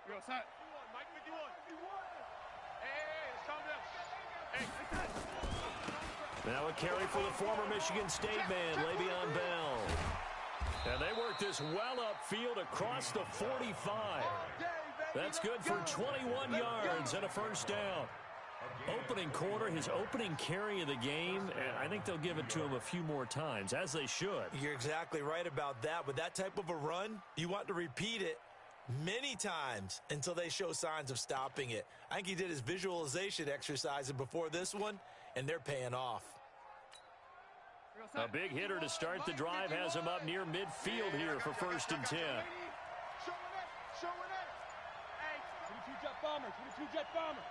Go side. Mike 51. Hey, calm down. Hey. Now a carry for the former Michigan State man, Le'Veon Bell. And they work this well upfield across the 45. That's good for 21 yards and a first down. Opening quarter, his opening carry of the game, and I think they'll give it to him a few more times, as they should. You're exactly right about that. With that type of a run, you want to repeat it many times until they show signs of stopping it. I think he did his visualization exercises before this one, and they're paying off. A big hitter to start the drive has him up near midfield here for 1st and 10. Hey, 22 Jet Bomber, 22 Jet Bomber.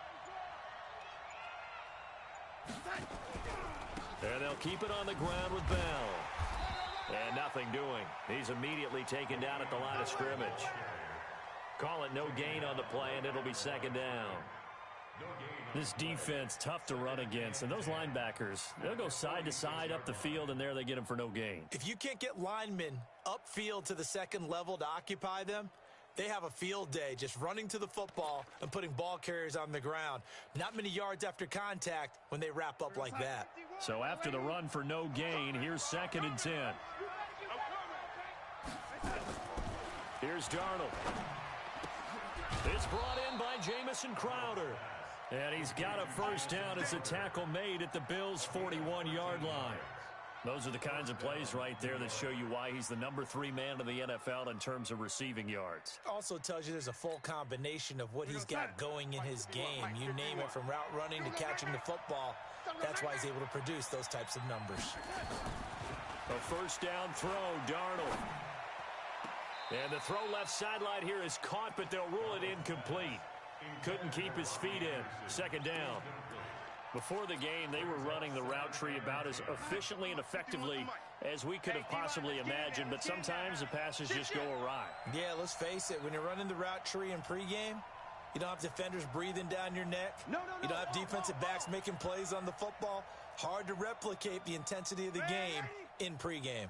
And they'll keep it on the ground with Bell. And nothing doing. He's immediately taken down at the line of scrimmage. Call it no gain on the play, and it'll be 2nd down. This defense, tough to run against. And those linebackers, they'll go side to side up the field, and there they get them for no gain. If you can't get linemen upfield to the second level to occupy them, they have a field day just running to the football and putting ball carriers on the ground. Not many yards after contact when they wrap up like that. So after the run for no gain, here's 2nd and 10. Here's Darnold. It's brought in by Jamison Crowder. And he's got a first down as a tackle made at the Bills' 41-yard line. Those are the kinds of plays right there that show you why he's the number 3 man in the NFL in terms of receiving yards. Also tells you there's a full combination of what he's got going in his game. You name it, from route running to catching the football. That's why he's able to produce those types of numbers. A first down throw, Darnold. And the throw left sideline here is caught, but they'll rule it incomplete. Couldn't keep his feet in. 2nd down. Before the game, they were running the route tree about as efficiently and effectively as we could have possibly imagined, but sometimes the passes just go awry. Yeah, let's face it, when you're running the route tree in pregame, you don't have defenders breathing down your neck. You don't have defensive backs making plays on the football. Hard to replicate the intensity of the game in pregame.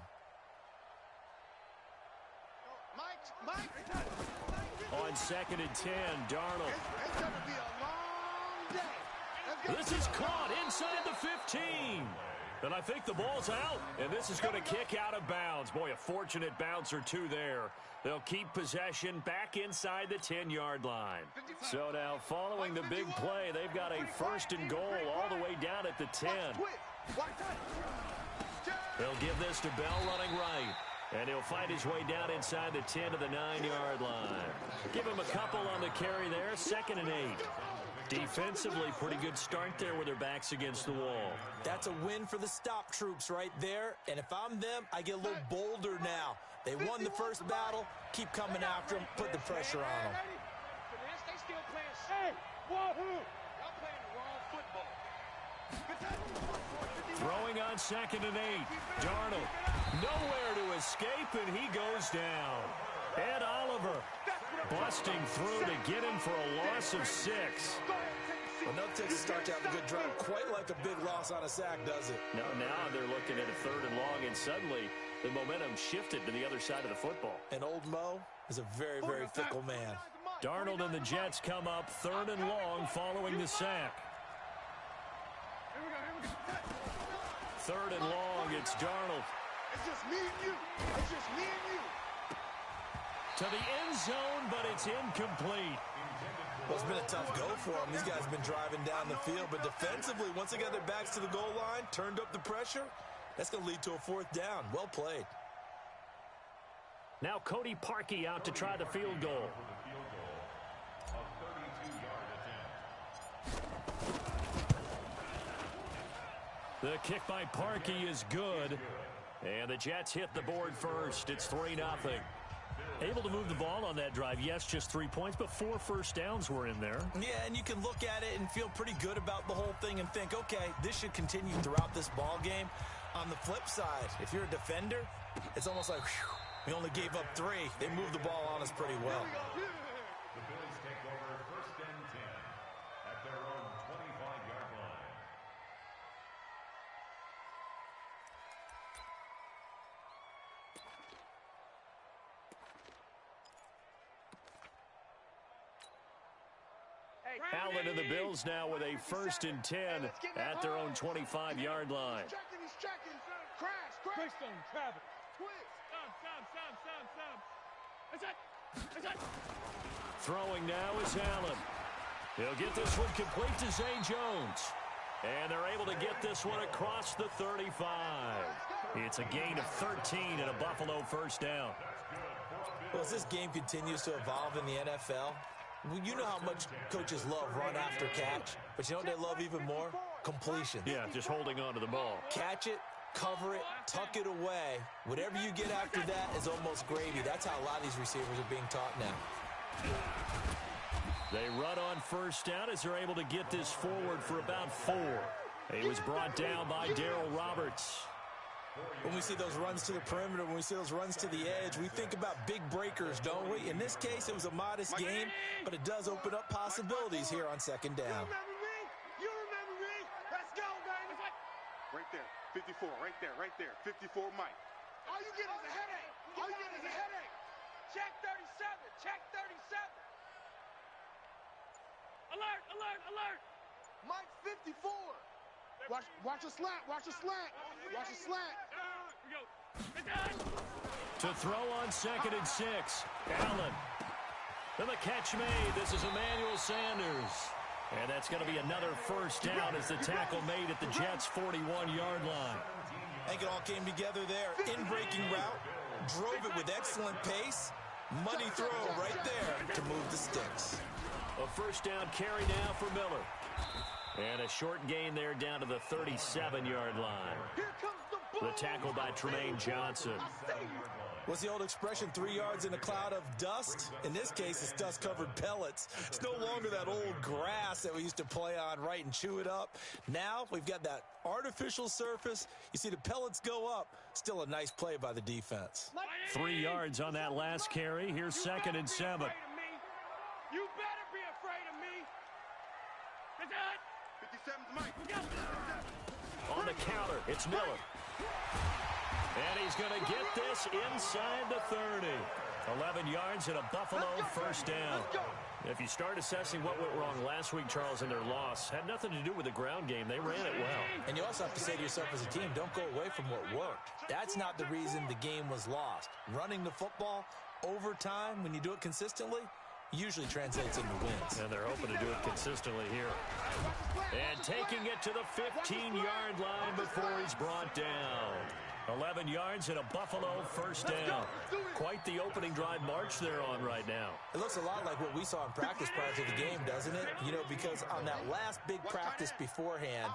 On 2nd and 10, Darnold. It's going to be a long day. This is caught inside the 15. And I think the ball's out, and this is going to kick out of bounds. Boy, a fortunate bounce or two there. They'll keep possession back inside the 10-yard line. So now, following the big play, they've got a 1st and goal all the way down at the 10. They'll give this to Bell running right. And he'll find his way down inside the 10 to the 9-yard line. Give him a couple on the carry there. 2nd and 8. Defensively, pretty good start there with their backs against the wall. That's a win for the stop troops right there. And if I'm them, I get a little bolder now. They won the first battle. Keep coming after them. Put the pressure on them. They still playing. Hey, wahoo! Y'all playing the wrong football. Throwing on 2nd and 8. Darnold. Nowhere to escape, and he goes down. Ed Oliver busting through to get him for a loss of 6. Well, no Texas start to have a good drive. Quite like a big loss on a sack, does it? No, now they're looking at a 3rd and long, and suddenly the momentum shifted to the other side of the football. And old Mo is a very, very fickle man. Darnold and the Jets come up 3rd and long following the sack. 3rd and long, it's Darnold. It's just me and you. It's just me and you. To the end zone, but it's incomplete. Well, it's been a tough go for them. These guys have been driving down the field, but defensively, once they got their backs to the goal line, turned up the pressure, that's going to lead to a 4th down. Well played. Now Cody Parkey out to try the field goal. The kick by Parkey is good. And the Jets hit the board first. It's 3-0. Able to move the ball on that drive. Yes, just 3 points, but 4 first downs were in there. Yeah, and you can look at it and feel pretty good about the whole thing and think, okay, this should continue throughout this ball game. On the flip side, if you're a defender, it's almost like, whew, we only gave up 3. They moved the ball on us pretty well. The Bills take over 1st and 10 at their own 25-yard line. Allen and the Bills now with a 1st and 10 at their own 25-yard line. He's checking. Crash. Twist on Travis. Twist. Stop. That's it. Throwing now is Allen. He'll get this one complete to Zay Jones. And they're able to get this one across the 35. It's a gain of 13 and a Buffalo 1st down. Well, as this game continues to evolve in the NFL, you know how much coaches love run after catch, but you know what they love even more? Completion. Yeah, just holding on to the ball. Catch it, cover it, tuck it away. Whatever you get after that is almost gravy. That's how a lot of these receivers are being taught now. They run on 1st down as they're able to get this forward for about 4. He was brought down by Darrell Roberts. When we see those runs to the perimeter, when we see those runs to the edge, we think about big breakers, don't we? In this case, it was a modest game, but it does open up possibilities here on 2nd down. You remember me? Let's go, baby. Right there. 54. Right there. 54, Mike. All you get is a headache. Check 37. Alert. Mike 54. Watch a slant. To throw on 2nd and 6. Allen. Then the catch made. This is Emmanuel Sanders. And that's going to be another 1st down as the tackle made at the Jets' 41-yard line. I think it all came together there. In-breaking route. Drove it with excellent pace. Money throw right there to move the sticks. A 1st down carry now for Miller. And a short gain there down to the 37-yard line. The tackle by Tremaine Johnson. What's the old expression, 3 yards in a cloud of dust? In this case, it's dust-covered pellets. It's no longer that old grass that we used to play on, right, and chew it up. Now we've got that artificial surface. You see the pellets go up. Still a nice play by the defense. 3 yards on that last carry. Here's 2nd and 7. You better be afraid of me. 57's Mike. On the counter, it's Miller. And he's going to get this inside the 30. 11 yards and a Buffalo 1st down. If you start assessing what went wrong last week, Charles, in their loss, had nothing to do with the ground game. They ran it well. And you also have to say to yourself as a team, don't go away from what worked. That's not the reason the game was lost. Running the football over time, when you do it consistently, usually translates into wins. And they're hoping to do it consistently here. And taking it to the 15-yard line before he's brought down. 11 yards and a Buffalo 1st down. Quite the opening drive march they're on right now. It looks a lot like what we saw in practice prior to the game, doesn't it? You know, because on that last big practice beforehand,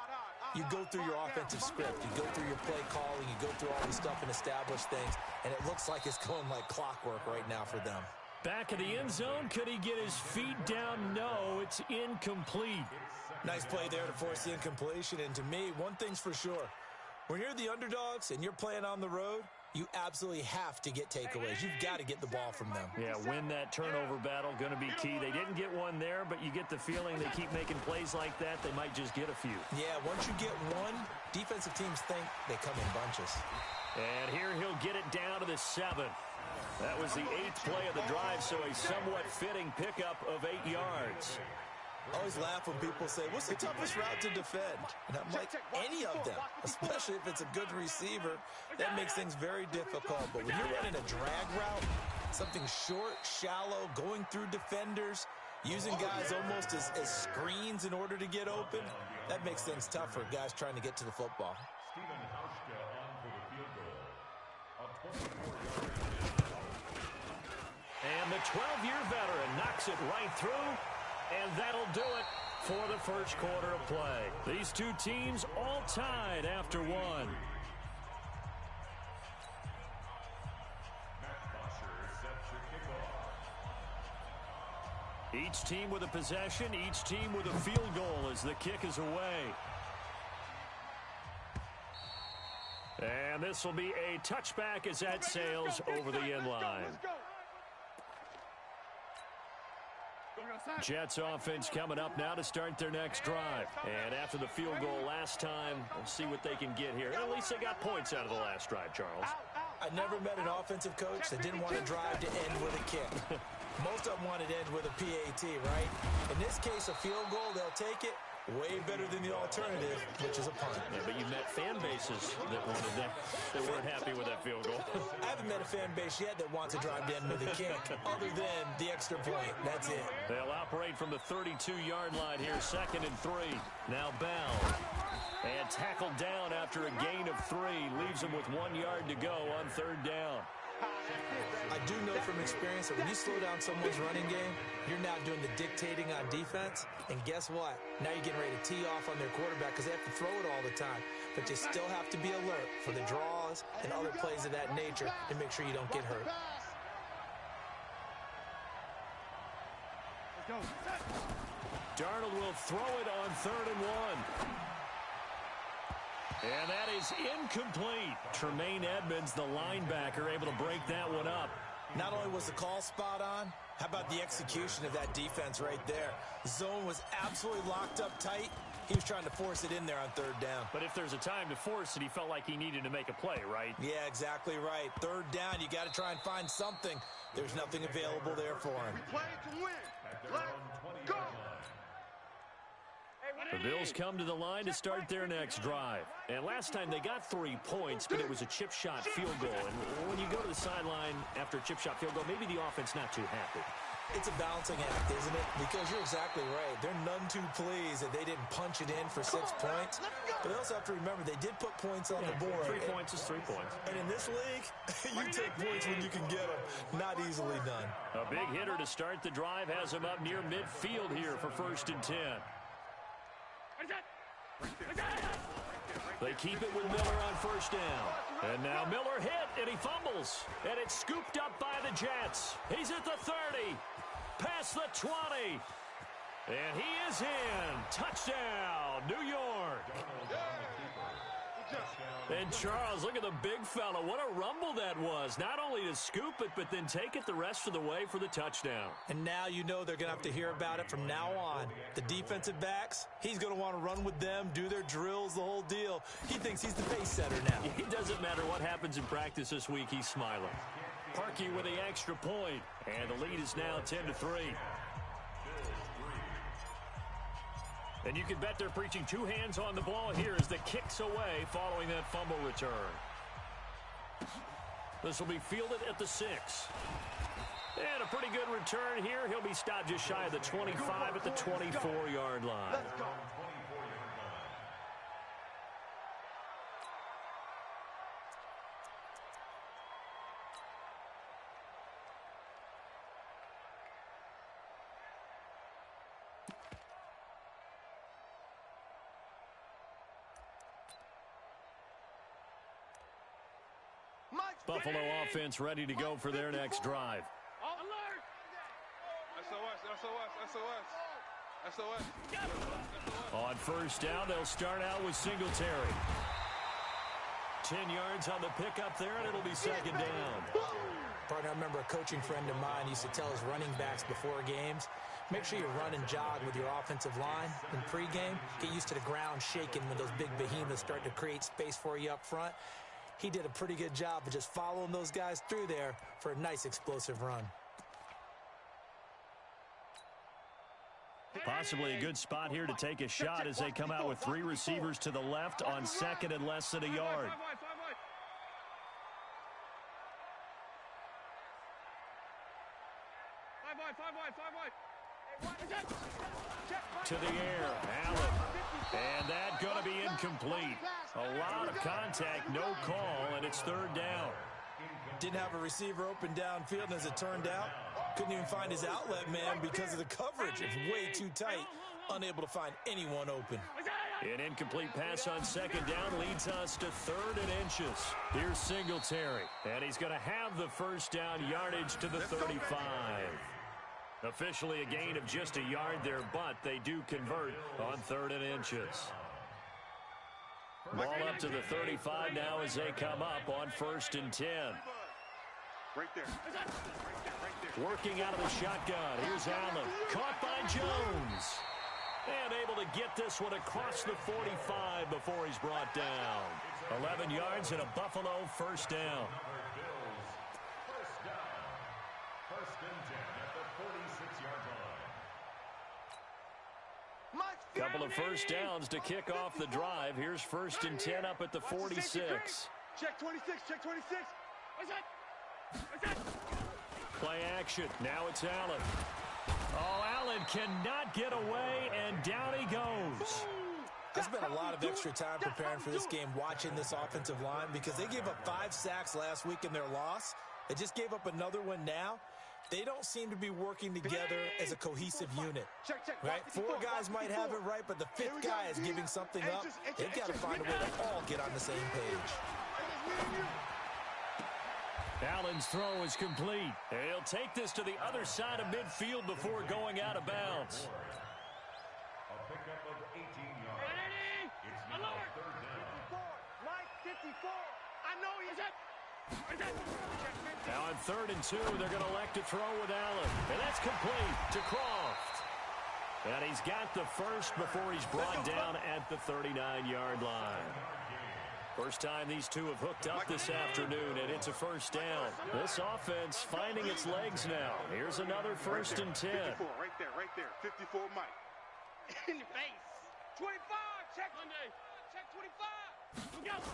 you go through your offensive script. You go through your play calling. You go through all this stuff and establish things. And it looks like it's going like clockwork right now for them. Back of the end zone. Could he get his feet down? No, it's incomplete. Nice play there to force the incompletion. And to me, one thing's for sure. When you're the underdogs and you're playing on the road, you absolutely have to get takeaways. You've got to get the ball from them. Yeah, win that turnover battle, going to be key. They didn't get one there, but you get the feeling they keep making plays like that, they might just get a few. Yeah, once you get one, defensive teams think they come in bunches. And here he'll get it down to the 7. That was the 8th play of the drive, so a somewhat fitting pickup of 8 yards. I always laugh when people say, what's the toughest route to defend? And I'm like, any of them, especially if it's a good receiver. That makes things very difficult. But when you're running a drag route, something short, shallow, going through defenders, using guys almost as screens in order to get open, that makes things tough for guys trying to get to the football. And the 12-year veteran knocks it right through. And that'll do it for the first quarter of play. These two teams all tied after one. Each team with a possession, each team with a field goal as the kick is away. And this will be a touchback as that sails over the end line. Jets offense coming up now to start their next drive. And after the field goal last time, we'll see what they can get here. At least they got points out of the last drive, Charles. I never met an offensive coach that didn't want to drive to end with a kick. Most of them want it end with a PAT, right? In this case, a field goal, they'll take it. Way better than the alternative, which is a punt. Yeah, but you've met fan bases that wanted that. They weren't happy with that field goal. I haven't met a fan base yet that wants to drive to end with a kick, other than the extra point. That's it. They'll operate from the 32-yard line here, 2nd and 3. Now Bell. And tackled down after a gain of 3. Leaves him with 1 yard to go on 3rd down. I do know from experience that when you slow down someone's running game, you're now doing the dictating on defense. And guess what? Now you're getting ready to tee off on their quarterback because they have to throw it all the time. But you still have to be alert for the draws and other plays of that nature to make sure you don't get hurt. Darnold will throw it on 3rd and 1. And that is incomplete. Tremaine Edmonds, the linebacker, able to break that one up. Not only was the call spot on, how about the execution of that defense right there? The zone was absolutely locked up tight. He was trying to force it in there on 3rd down. But if there's a time to force it, he felt like he needed to make a play, right? Yeah, exactly right. 3rd down, you got to try and find something. There's nothing available there for him. Play to win. Let's go. The Bills come to the line to start their next drive. And last time they got 3 points, but it was a chip shot field goal. And when you go to the sideline after a chip shot field goal, maybe the offense not too happy. It's a balancing act, isn't it? Because you're exactly right. They're none too pleased that they didn't punch it in for 6 points. But they also have to remember they did put points on the board. 3 points is 3 points. And in this league, you take points when you can get them. Not easily done. A big hitter to start the drive has him up near midfield here for 1st and 10. They keep it with Miller on 1st down. And now Miller hit, and he fumbles. And it's scooped up by the Jets. He's at the 30. Past the 20. And he is in. Touchdown, New York. And Charles, look at the big fella. What a rumble that was. Not only to scoop it, but then take it the rest of the way for the touchdown. And now you know they're going to have to hear about it from now on. The defensive backs, he's going to want to run with them, do their drills, the whole deal. He thinks he's the pace setter now. It doesn't matter what happens in practice this week. He's smiling. Parkey with the extra point. And the lead is now 10-3. And you can bet they're preaching 2 hands on the ball here as the kick's away following that fumble return. This will be fielded at the 6. And a pretty good return here. He'll be stopped just shy of the 25 at the 24-yard line. Buffalo offense ready to go for their next drive. On 1st down, they'll start out with Singletary. 10 yards on the pickup there, and it'll be 2nd down. Partner, I remember a coaching friend of mine used to tell his running backs before games, make sure you run and jog with your offensive line in pregame. Get used to the ground shaking when those big behemoths start to create space for you up front. He did a pretty good job of just following those guys through there for a nice explosive run. Possibly a good spot here to take a shot as they come out with 3 receivers to the left on 2nd and less than a yard. To the air, Allen. And that going to be incomplete. A lot of contact, no call, and it's 3rd down. Didn't have a receiver open downfield, and as it turned out, couldn't even find his outlet man because of the coverage. It's way too tight. Unable to find anyone open. An incomplete pass on 2nd down leads us to 3rd and inches. Here's Singletary, and he's going to have the 1st down yardage to the 35. Officially a gain of just a yard there, but they do convert on 3rd and inches. Ball up to the 35 now as they come up on 1st and 10. Right there. Working out of the shotgun. Here's Allen. Caught by Jones. And able to get this one across the 45 before he's brought down. 11 yards and a Buffalo 1st down. First and 10 at the 46-yard line. Couple of first downs to kick off the drive. Here's 1st and 10 up at the 46. Check 26, check 26. What's that? What's that? Play action. Now it's Allen. Oh, Allen cannot get away, and down he goes. I spent a lot of extra time preparing for this game watching this offensive line because they gave up 5 sacks last week in their loss. They just gave up another one now. They don't seem to be working together as a cohesive unit. Right? 4 guys might have it right, but the 5th guy is giving something up. They've got to find a way to all get on the same page. Allen's throw is complete. He'll take this to the other side of midfield before going out of bounds. A pickup of 18 yards. It's now 3rd down. Mike 54. I know he's it. Now on 3rd and 2, they're going to elect to throw with Allen. And that's complete to Croft. And he's got the first before he's brought down at the 39-yard line. First time these two have hooked up this afternoon, and it's a first down. This offense finding its legs now. Here's another 1st and 10. 54, right there. 54, Mike. In your face. 25. Check Monday. Check 25. Look out.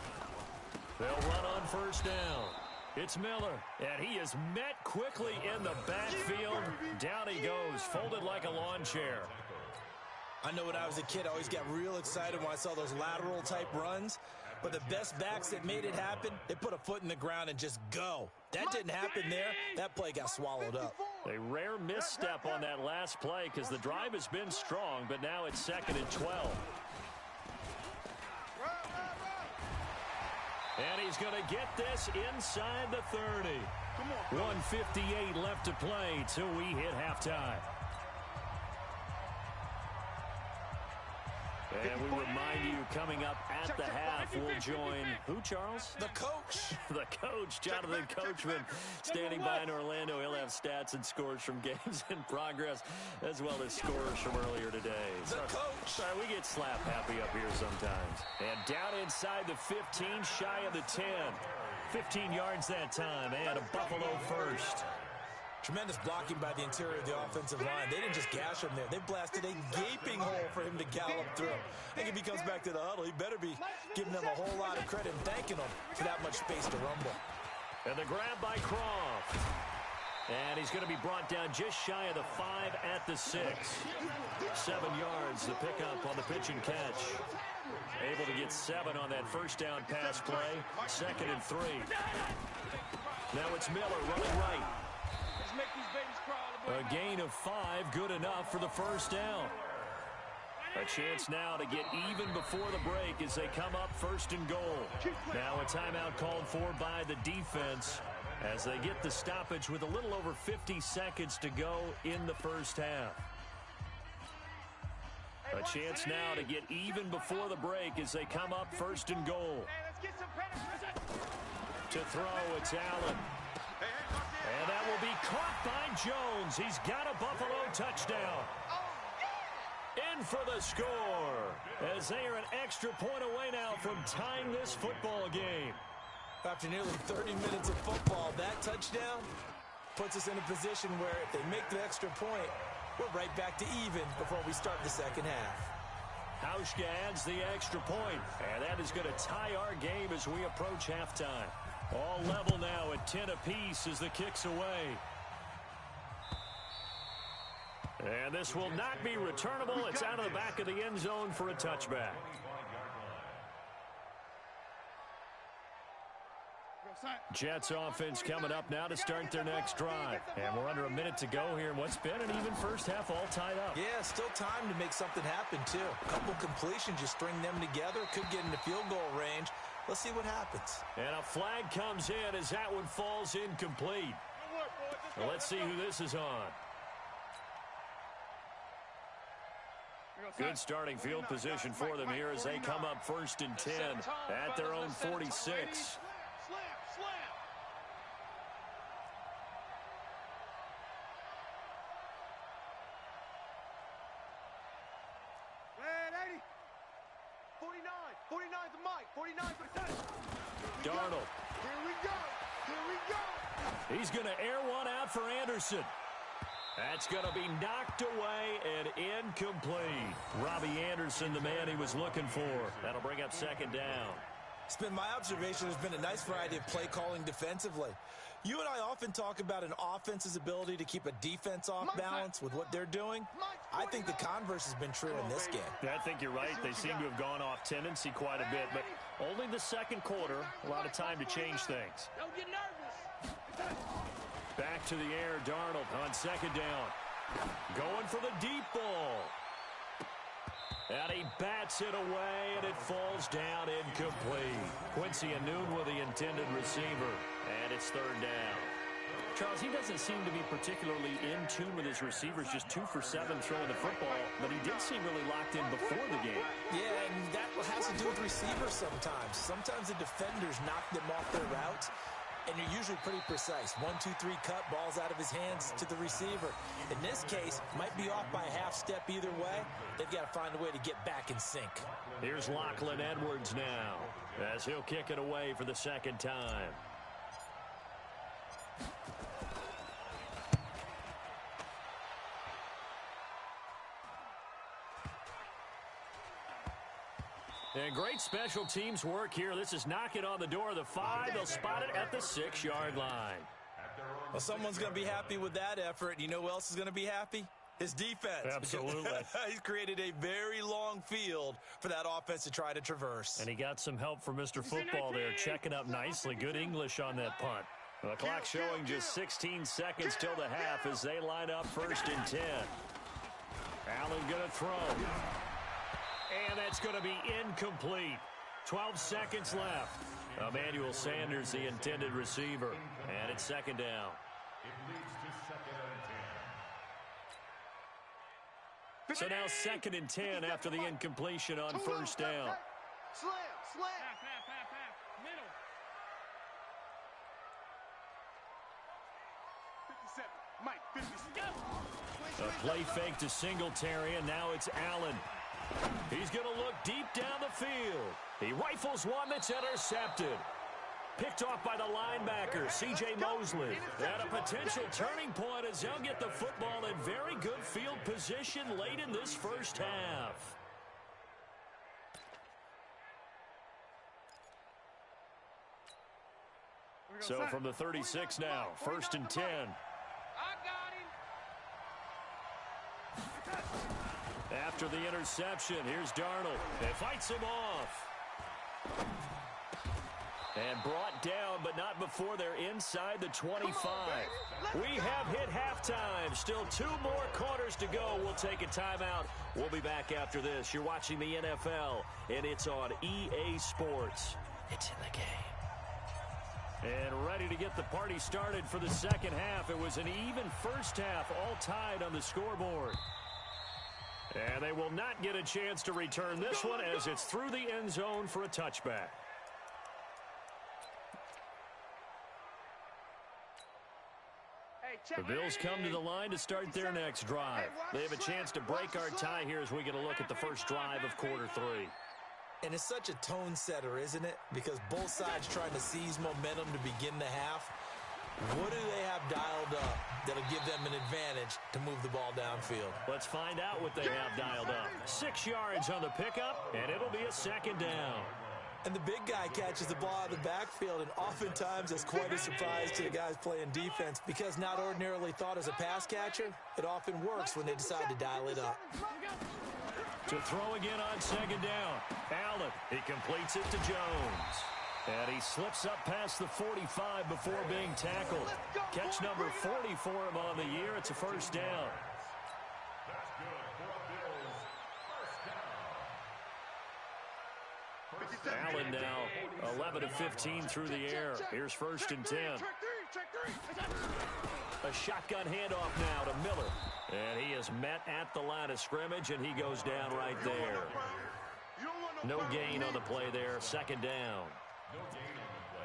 They'll run on 1st down. It's Miller, and he is met quickly in the backfield. Down he goes, folded like a lawn chair. I know when I was a kid, I always got real excited when I saw those lateral-type runs. But the best backs that made it happen, they put a foot in the ground and just go. That didn't happen there. That play got swallowed up. A rare misstep on that last play because the drive has been strong, but now it's 2nd and 12. And he's going to get this inside the 30. 1:58 left to play till we hit halftime. And we remind you, coming up at the half, we'll join who, Charles? The coach. The coach, Jonathan Coachman, standing by in Orlando. He'll have stats and scores from games in progress, as well as scores from earlier today. The coach. Sorry, we get slap happy up here sometimes. And down inside the 15, shy of the 10. 15 yards that time, and a Buffalo first. Tremendous blocking by the interior of the offensive line. They didn't just gash him there. They blasted a gaping hole for him to gallop through. I think if he comes back to the huddle, he better be giving them a whole lot of credit and thanking them for that much space to rumble. And the grab by Croft. And he's going to be brought down just shy of the 5 at the 6. 7 yards, the pickup on the pitch and catch. Able to get 7 on that first down pass play. 2nd and 3. Now it's Miller running right. Make these babies crawl. A gain of 5, good enough for the first down. A chance now to get even before the break as they come up 1st and goal. Now a timeout called for by the defense as they get the stoppage with a little over 50 seconds to go in the first half. A chance now to get even before the break as they come up 1st and goal. To throw, it's Allen. And that will be caught by Jones. He's got a Buffalo touchdown. In for the score, as they are an extra point away now from tying this football game. After nearly 30 minutes of football, that touchdown puts us in a position where if they make the extra point, we're right back to even before we start the second half. Hauschka adds the extra point, and that is going to tie our game as we approach halftime. All level now at 10 apiece as the kick's away. And this will not be returnable. It's out of the back of the end zone for a touchback. Jets offense coming up now to start their next drive. And we're under a minute to go here in what's been an even first half, all tied up. Yeah, still time to make something happen, too. A couple completions, you string them together, could get into field goal range. Let's see what happens. And a flag comes in as that one falls incomplete. Well, let's see who this is on. Good starting field position for them here as they come up 1st and 10 at their own 46. That's going to be knocked away and incomplete. Robbie Anderson, the man he was looking for. That'll bring up second down. It's been my observation there's been a nice variety of play calling defensively. You and I often talk about an offense's ability to keep a defense off balance with what they're doing. I think the converse has been true in this game. I think you're right. They seem to have gone off tendency quite a bit, but only the second quarter, a lot of time to change things. Don't get nervous. Back to the air, Darnold on second down. Going for the deep ball. And he bats it away, and it falls down incomplete. Quincy Anoon with the intended receiver, and it's third down. Charles, he doesn't seem to be particularly in tune with his receivers, just 2 for 7 throwing the football, but he did seem really locked in before the game. Yeah, and that has to do with receivers sometimes. Sometimes the defenders knock them off their routes, and you're usually pretty precise. 1, 2, 3 cut, balls out of his hands to the receiver. In this case, might be off by a half step either way. They've got to find a way to get back in sync. Here's Lachlan Edwards now, as he'll kick it away for the second time. And great special teams work here. This is knocking on the door of the 5. They'll spot it at the 6-yard line. Well, someone's going to be happy with that effort. You know who else is going to be happy? His defense. Absolutely. He's created a very long field for that offense to try to traverse. And he got some help from Mr. Football there, checking up nicely. Good English on that punt. The clock showing just 16 seconds till the half as they line up 1st and 10. Allen going to throw. And that's going to be incomplete. 12 seconds left. Emmanuel Sanders, the intended receiver. And it's second down. It leads to 2nd and 10. So now 2nd and 10 after the incompletion on 1st down. Slam. Half. Middle. 57. Mike, 57. A play fake to Singletary, and now it's Allen. He's going to look deep down the field. He rifles one that's intercepted. Picked off by the linebacker, C.J. Mosley. And a potential turning point as they'll get the football in very good field position late in this first half. So from the 36 now, 1st and 10. I got him. After the interception, here's Darnold. He fights him off. And brought down, but not before they're inside the 25. We have hit halftime. Still 2 more quarters to go. We'll take a timeout. We'll be back after this. You're watching the NFL, and it's on EA Sports. It's in the game. And ready to get the party started for the second half. It was an even first half, all tied on the scoreboard. And they will not get a chance to return this one as it's through the end zone for a touchback. The Bills come to the line to start their next drive. They have a chance to break our tie here as we get a look at the first drive of quarter 3. And it's such a tone setter, isn't it? Because both sides trying to seize momentum to begin the half. What do they have dialed up that'll give them an advantage to move the ball downfield? Let's find out what they have dialed up. 6 yards on the pickup, and it'll be a second down. And the big guy catches the ball out of the backfield, and oftentimes it's quite a surprise to the guys playing defense because not ordinarily thought as a pass catcher, it often works when they decide to dial it up. To throw again on second down. Allen, he completes it to Jones. And he slips up past the 45 before being tackled. Catch number 40 for him on the year. It's a first down. That's good for a Bills first down. Allen now 11 of 15 through the air. Here's 1st and 10. A shotgun handoff now to Miller. And he is met at the line of scrimmage, and he goes down right there. No gain on the play there. Second down.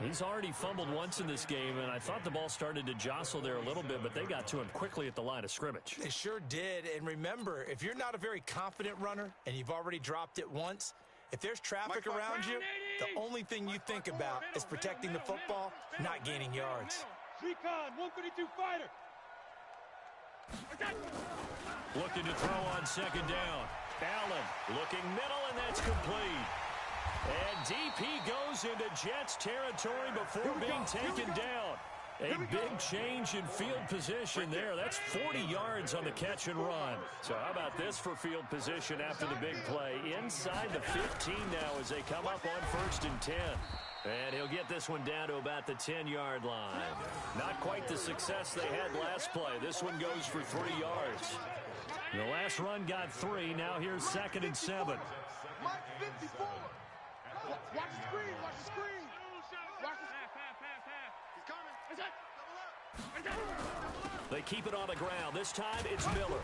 He's already fumbled once in this game, and I thought the ball started to jostle there a little bit, but they got to him quickly at the line of scrimmage. They sure did. And remember, if you're not a very confident runner and you've already dropped it once, if there's traffic around you, the only thing you think about is protecting the football, not gaining yards. Recon, 132 fighter. Looking to throw on second down. Allen looking middle, and that's complete. And deep he goes into Jets territory before being taken down. A big change in field position there. That's 40 yards on the catch and run. So how about this for field position after the big play? Inside the 15 now as they come up on 1st and 10. And he'll get this one down to about the 10-yard line. Not quite the success they had last play. This one goes for 3 yards. The last run got 3. Now here's 2nd and 7. Mike 54. Watch the screen. Watch the screen. Watch the He's coming. They keep it on the ground. This time it's Miller.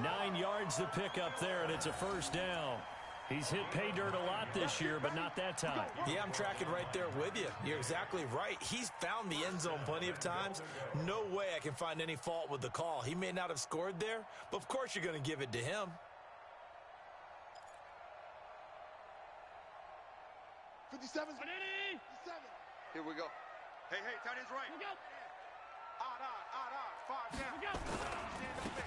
9 yards to pick up there, and it's a 1st down. He's hit pay dirt a lot this year, but not that time. Yeah, I'm tracking right there with you. You're exactly right. He's found the end zone plenty of times. No way I can find any fault with the call. He may not have scored there, but of course you're going to give it to him. 57. Here we go. Hey, tight end's right. Odd. 5 down.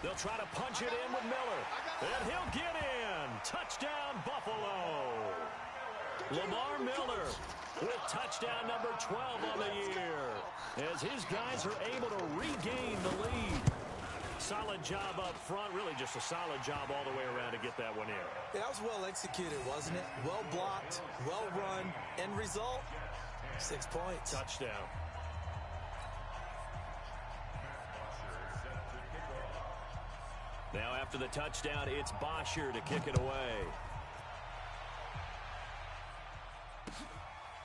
They'll try to punch it in with Miller. And he'll get in. Touchdown, Buffalo. Lamar Miller with touchdown number 12 on the year, as his guys are able to regain the lead. Solid job up front. Really just a solid job all the way around to get that one in. Yeah, that was well executed, wasn't it? Well blocked, well run. End result, 6 points. Touchdown. Now after the touchdown, it's Bosher to kick it away.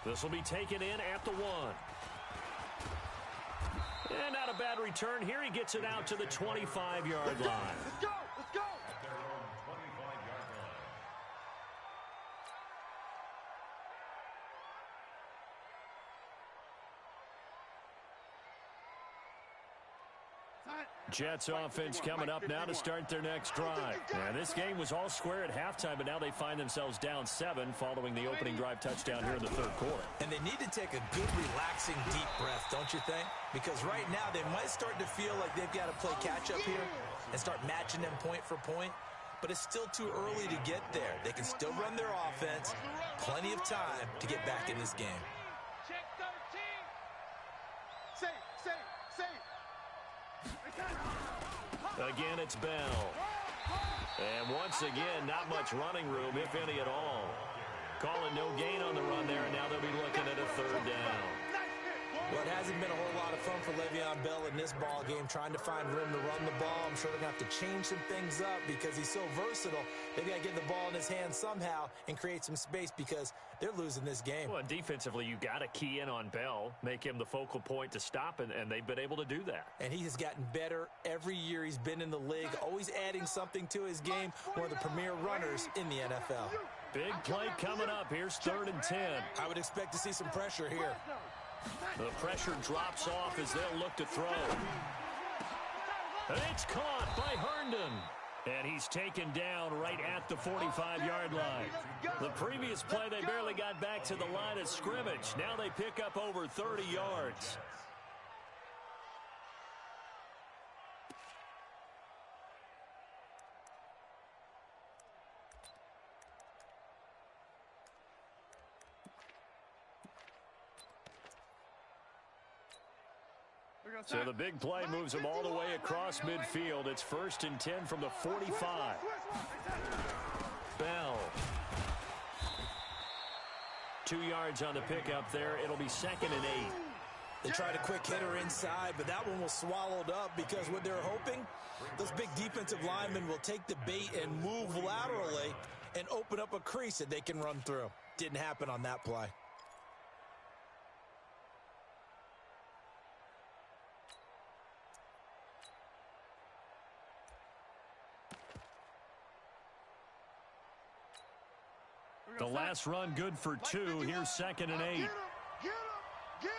This will be taken in at the 1. And not a bad return here. He gets it out to the 25-yard line. Let's go. Jets offense coming up now to start their next drive. Now, this game was all square at halftime, but now they find themselves down 7 following the opening drive touchdown here in the 3rd quarter. And they need to take a good, relaxing, deep breath, don't you think? Because right now they might start to feel like they've got to play catch-up here and start matching them point for point. But it's still too early to get there. They can still run their offense. Plenty of time to get back in this game. Check 13. Safe. Again, it's Bell. And once again, not much running room, if any at all. Calling no gain on the run there, and now they'll be looking at a 3rd down. Well, it hasn't been a whole lot of fun for Le'Veon Bell in this ball game, trying to find room to run the ball. I'm sure they're going to have to change some things up because he's so versatile. They've got to get the ball in his hands somehow and create some space because they're losing this game. Well, and defensively, you got to key in on Bell, make him the focal point to stop, and they've been able to do that. And he has gotten better every year he's been in the league, always adding something to his game, one of the premier runners in the NFL. Big play coming up. Here's 3rd and 10. I would expect to see some pressure here. The pressure drops off as they'll look to throw. And it's caught by Herndon. And he's taken down right at the 45-yard line. The previous play, they barely got back to the line of scrimmage. Now they pick up over 30 yards. So the big play moves them all the way across midfield. It's 1st and 10 from the 45. Bell. 2 yards on the pickup there. It'll be 2nd and 8. They tried a quick hitter inside, but that one was swallowed up because what they're hoping, those big defensive linemen will take the bait and move laterally and open up a crease that they can run through. Didn't happen on that play. The last run good for 2. Here's 2nd and 8. Get him.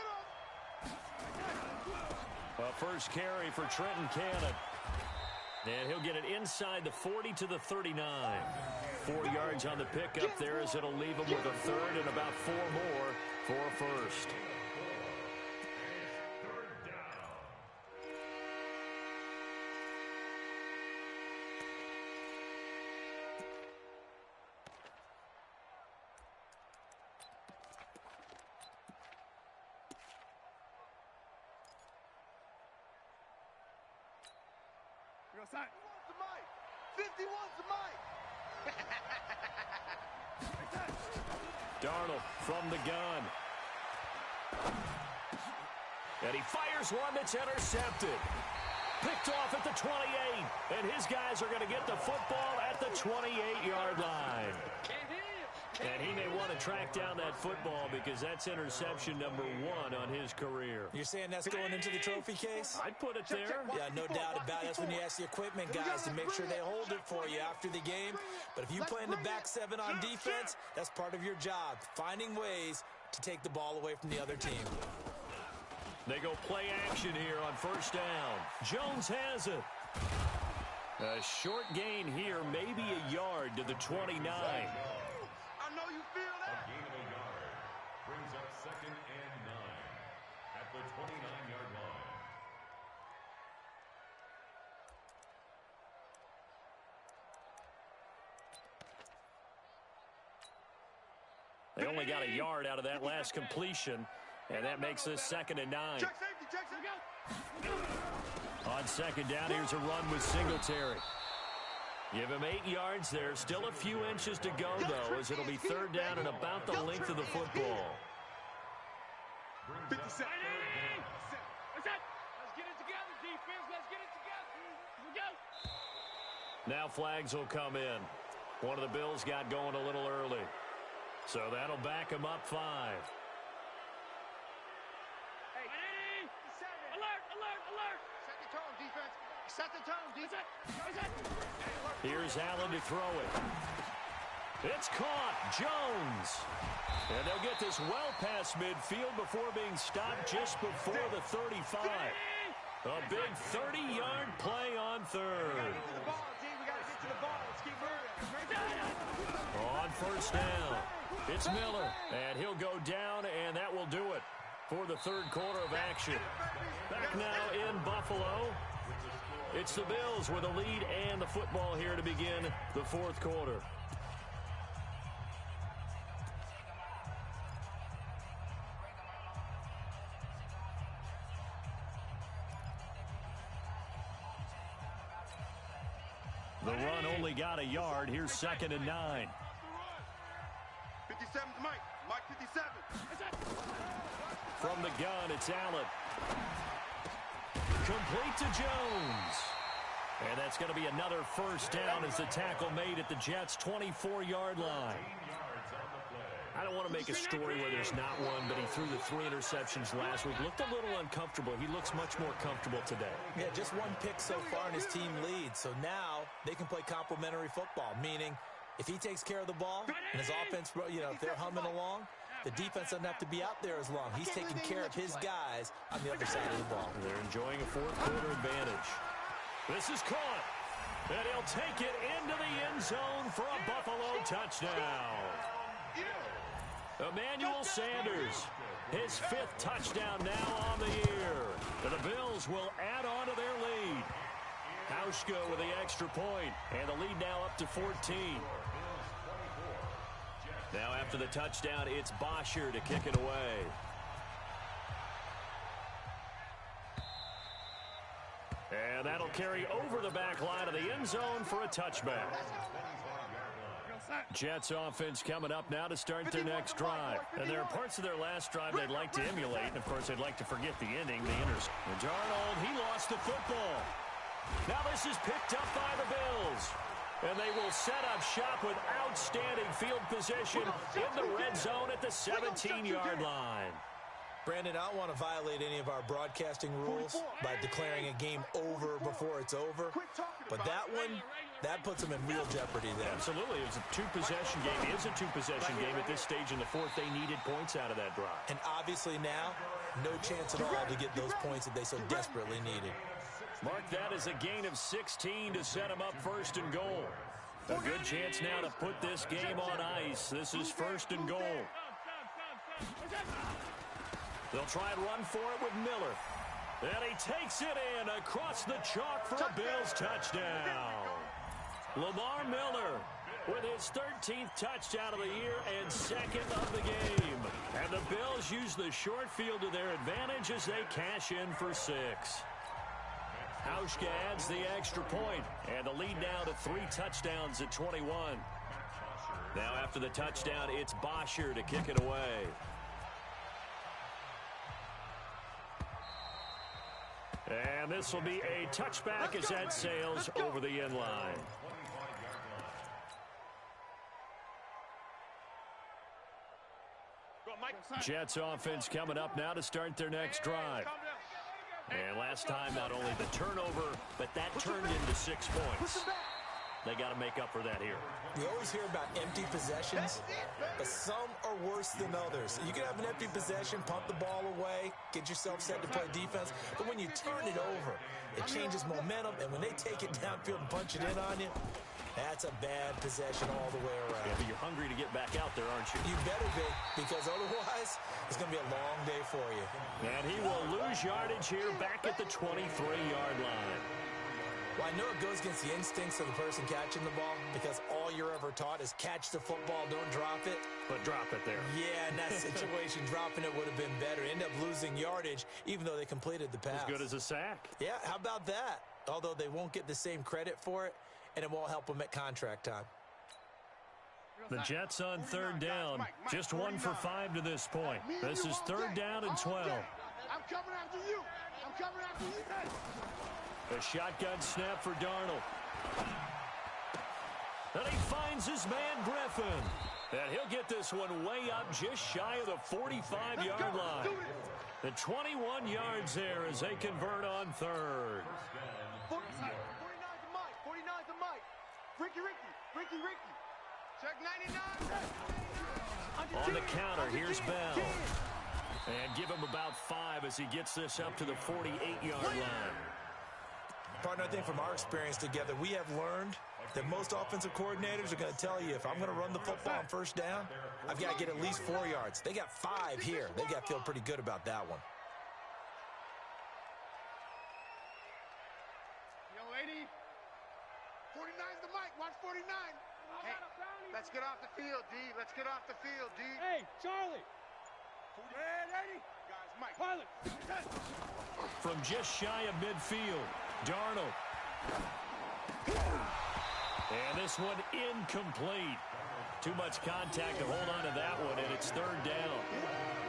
A first carry for Trenton Cannon. And he'll get it inside the 40 to the 39. 4 yards on the pickup there as it'll leave him with a 3rd and about 4 more for a 1st. Darnold from the gun. And he fires one that's intercepted. Picked off at the 28. And his guys are going to get the football at the 28-yard line. And he may want to track down that football because that's interception number 1 on his career. You're saying that's going into the trophy case? I'd put it there. Yeah, no doubt about it. That's when you ask the equipment guys to make sure they hold it for you after the game. But if you play in the back 7 on defense, that's part of your job, finding ways to take the ball away from the other team. They go play action here on first down. Jones has it. A short gain here, maybe a yard to the 29. I know you feel A that. gain of a yard brings up 2nd and 9 at the 29-yard line. They only got a yard out of that last completion, and that makes this 2nd and 9. Check safety, check safety. On second down, here's a run with Singletary. Give him 8 yards there. Still a few inches to go, though, as it'll be 3rd down and about the length of the football. 57. Let's get it together, defense. Let's get it together. Here we go. Now flags will come in. One of the Bills got going a little early. So that'll back him up 5. Hey, alert, alert, alert. Set the tone, defense. Set the tone, defense. Here's Allen to throw it. It's caught. Jones. And they'll get this well past midfield before being stopped just before the 35. A big 30-yard play on 3rd. To the ball, D. We got to get to the ball. Let's keep moving. On first down, it's Miller. And he'll go down, and that will do it for the 3rd quarter of action. Back now in Buffalo. It's the Bills with a lead and the football here to begin the 4th quarter. The run only got a yard. Here's 2nd and 9. 57 to Mike. Mike 57. From the gun, it's Allen. Complete to Jones. And that's going to be another first down as the tackle made at the Jets' 24-yard line. I don't want to make a story where there's not one, but he threw the 3 interceptions last week. Looked a little uncomfortable. He looks much more comfortable today. Yeah, just 1 pick so far and his team leads. So now they can play complementary football, meaning if he takes care of the ball and his offense, if they're humming along, the defense doesn't have to be out there as long. He's taking care of his guys on the other side of the ball. They're enjoying a 4th quarter advantage. This is caught. And he'll take it into the end zone for a Buffalo touchdown. Emmanuel Sanders, his 5th touchdown now on the year. And the Bills will add on to their lead. Hauschka with the extra point, and the lead now up to 14. Now after the touchdown, it's Bosher to kick it away. And that'll carry over the back line of the end zone for a touchback. Jets offense coming up now to start their next drive. And there are parts of their last drive they'd like to emulate. And, of course, they'd like to forget the ending, the interception. Darnold, he lost the football. Now this is picked up by the Bills. And they will set up shop with outstanding field position in the red zone at the 17-yard line. Brandon, I don't want to violate any of our broadcasting rules by declaring a game over before it's over. But that one, that puts them in real jeopardy there. Absolutely. It was a 2-possession game. It is a 2-possession game at this stage in the 4th. They needed points out of that drive. And obviously now, no chance at all to get those points that they so desperately needed. Mark that as a gain of 16 to set them up 1st and goal. A good chance now to put this game on ice. This is 1st and goal. They'll try and run for it with Miller. And he takes it in across the chalk for a Bills touchdown. Lamar Miller with his 13th touchdown of the year and 2nd of the game. And the Bills use the short field to their advantage as they cash in for 6. Hauschka adds the extra point, and the lead now to 3 touchdowns at 21. Now after the touchdown, it's Bosher to kick it away. And this will be a touchback as that sails over the end line. Jets offense coming up now to start their next drive. And last time, not only the turnover, but that turned into 6 points. They got to make up for that here. We always hear about empty possessions, but some are worse than others. You can have an empty possession, pump the ball away, get yourself set to play defense, but when you turn it over, it changes momentum, and when they take it downfield and punch it in on you, that's a bad possession all the way around. Yeah, but you're hungry to get back out there, aren't you? You better be, because otherwise, it's going to be a long day for you. And he will lose yardage here back at the 23-yard line. Well, I know it goes against the instincts of the person catching the ball, because all you're ever taught is catch the football, don't drop it. But drop it there. Yeah, in that situation, dropping it would have been better. End up losing yardage, even though they completed the pass. As good as a sack. Yeah, how about that? Although they won't get the same credit for it, and it won't help them at contract time. The Jets on 3rd down. Just 1 for 5 to this point. This is 3rd down and 12. I'm coming after you. I'm coming after you. A shotgun snap for Darnold. And he finds his man Griffin. And he'll get this one way up just shy of the 45-yard line. The 21 yards there as they convert on 3rd. 49's the Mike. 49's the Mike. Ricky. Check 99. On the counter, here's Bell. And give him about 5 as he gets this up to the 48-yard line. Partner, I think from our experience together, we have learned that most offensive coordinators are going to tell you, if I'm going to run the football on 1st down, I've got to get at least 4 yards. They got 5 here. They got to feel pretty good about that one. Yo, lady. 49's the Mike. Watch 49. Hey, let's get off the field, D. Let's get off the field, D. Hey, Charlie. Man, Eddie. Guys, Mike. Pilot. From just shy of midfield, Darnold. And this one incomplete. Too much contact to hold on to that one, and it's 3rd down.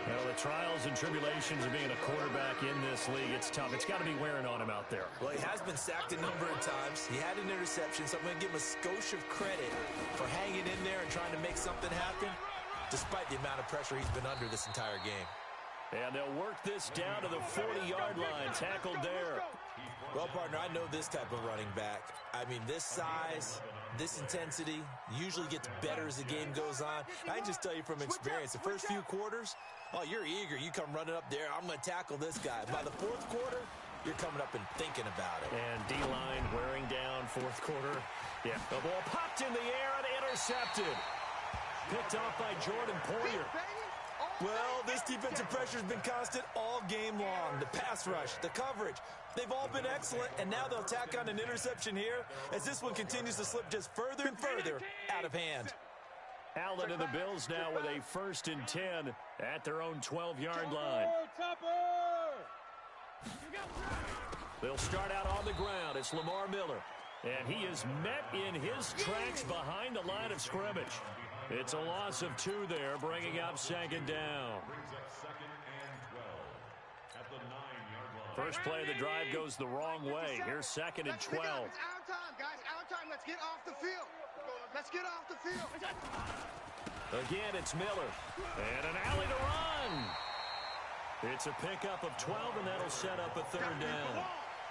You know, the trials and tribulations of being a quarterback in this league, it's tough. It's got to be wearing on him out there. Well, he has been sacked a number of times. He had an interception, so I'm going to give him a skosh of credit for hanging in there and trying to make something happen, despite the amount of pressure he's been under this entire game. And they'll work this down to the 40-yard line. Tackled there. Well, partner, I know this type of running back. I mean, this size, this intensity usually gets better as the game goes on. I can just tell you from experience, the first few quarters, oh, you're eager. You come running up there. I'm going to tackle this guy. By the 4th quarter, you're coming up and thinking about it. And D-line wearing down 4th quarter. Yeah, the ball popped in the air and intercepted. Picked off by Jordan Poyer. Well, this defensive pressure has been constant all game long. The pass rush, the coverage, they've all been excellent, and now they'll tack on an interception here as this one continues to slip just further and further out of hand. Allen and the Bills now with a 1st and 10 at their own 12-yard line. They'll start out on the ground. It's Lamar Miller, and he is met in his tracks behind the line of scrimmage. It's a loss of 2 there, bringing up 2nd down. First play of the drive goes the wrong way. Here's 2nd and 12. It's our time, guys. Our time. Let's get off the field. Let's get off the field. Again, it's Miller. And an alley to run. It's a pickup of 12, and that'll set up a 3rd down.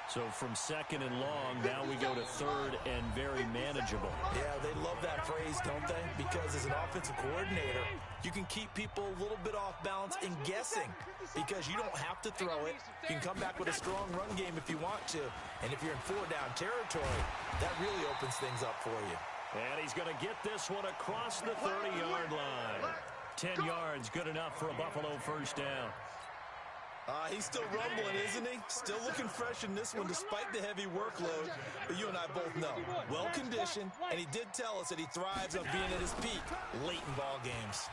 So from 2nd and long, now we go to 3rd and very manageable. Yeah, they love that phrase, don't they? Because as an offensive coordinator, you can keep people a little bit off balance and guessing because you don't have to throw it. You can come back with a strong run game if you want to. And if you're in 4-down territory, that really opens things up for you. And he's going to get this one across the 30-yard line. 10 yards, good enough for a Buffalo 1st down. He's still rumbling, isn't he? Still looking fresh in this one despite the heavy workload. But you and I both know, well-conditioned, and he did tell us that he thrives on being at his peak late in ball games.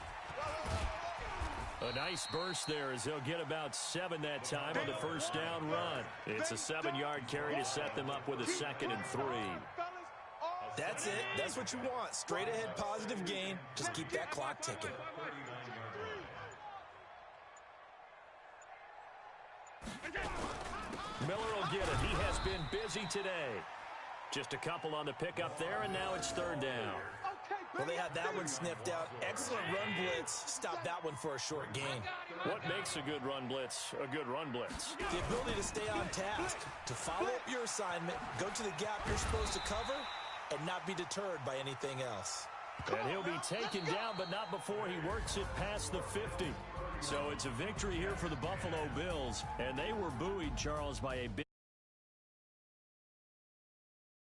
A nice burst there as they'll get about 7 that time on the first down run. It's a 7-yard carry to set them up with a 2nd and 3. That's it. That's what you want. Straight ahead positive gain. Just keep that clock ticking. Miller will get it. He has been busy today. Just a couple on the pickup there, and now it's 3rd down. Well, they had that one sniffed out. Excellent run blitz. Stop that one for a short gain. What makes a good run blitz a good run blitz? The ability to stay on task, to follow up your assignment, go to the gap you're supposed to cover, and not be deterred by anything else. And he'll be taken down, but not before he works it past the 50. So it's a victory here for the Buffalo Bills, and they were buoyed, Charles, by a big